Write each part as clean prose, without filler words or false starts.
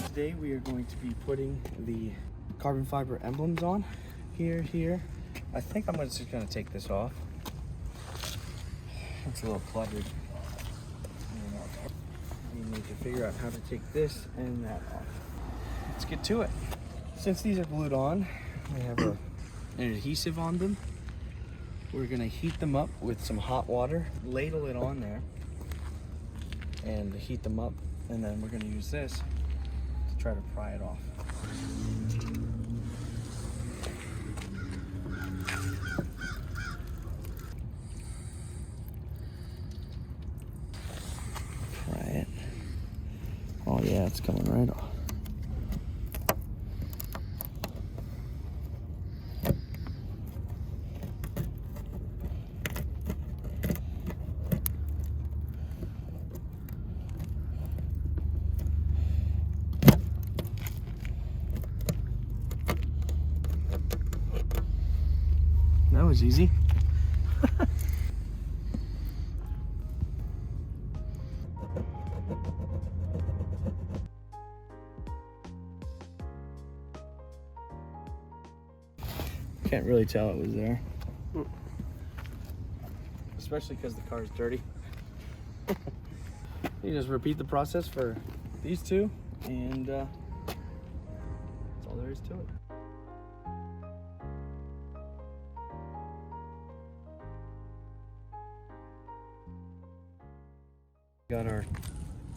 Today we are going to be putting the carbon fiber emblems on here. I think I'm just going to take this off. It's a little cluttered. We need to figure out how to take this and that off. Let's get to it. Since these are glued on, we have an adhesive on them. We're going to heat them up with some hot water, ladle it on there, and heat them up, and then we're going to use this to try to pry it off. Pry it. Oh yeah, it's coming right off. That was easy. Can't really tell it was there. Especially because the car is dirty. You just repeat the process for these two, and that's all there is to it. Got our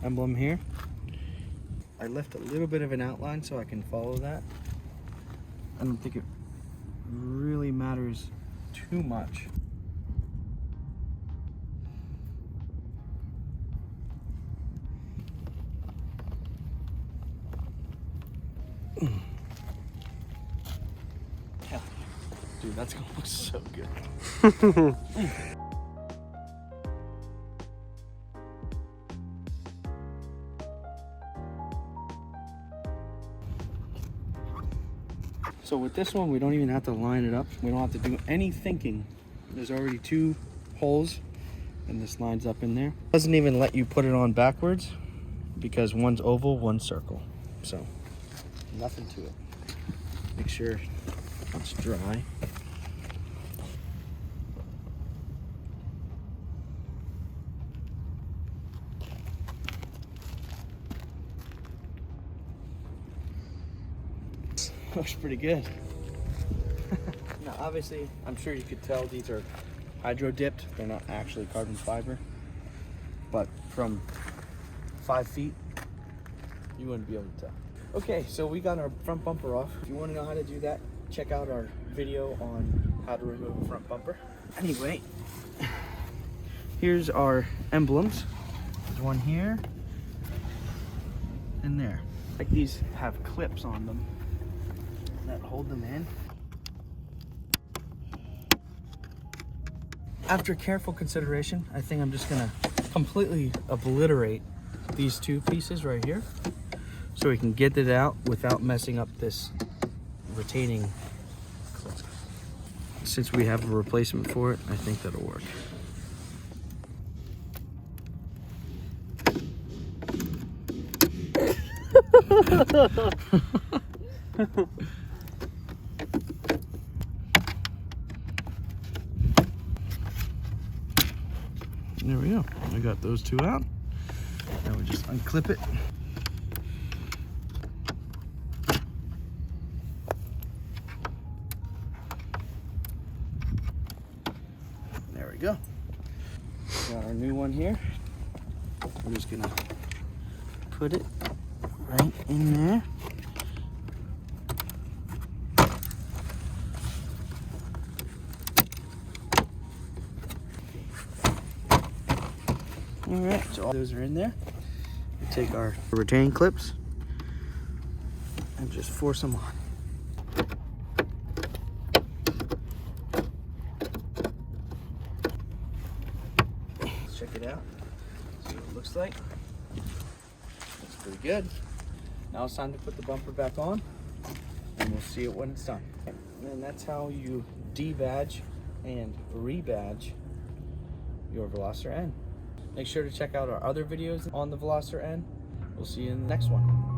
emblem here. I left a little bit of an outline so I can follow that. I don't think it really matters too much. Hell, dude, that's gonna look so good. So with this one, we don't even have to line it up. We don't have to do any thinking. There's already two holes and this lines up in there. Doesn't even let you put it on backwards because one's oval, one's circle. So nothing to it. Make sure it's dry. Looks pretty good. Now obviously, I'm sure you could tell these are hydro dipped. They're not actually carbon fiber, but from 5 feet, you wouldn't be able to tell. Okay, so we got our front bumper off. If you want to know how to do that, check out our video on how to remove a front bumper. Anyway, here's our emblems. There's one here and there. Like these have clips on them that hold them in. After careful consideration, I think I'm just gonna completely obliterate these two pieces right here so we can get it out without messing up this retaining clip. Since we have a replacement for it, I think that'll work. There we go. I got those two out. Now we just unclip it. There we go. Got our new one here. I'm just gonna put it right in there. All right, so all those are in there. We take our retaining clips and just force them on. Let's check it out. See what it looks like. Looks pretty good. Now it's time to put the bumper back on, and we'll see it when it's done. And that's how you debadge and rebadge your Veloster N. Make sure to check out our other videos on the Veloster end. We'll see you in the next one.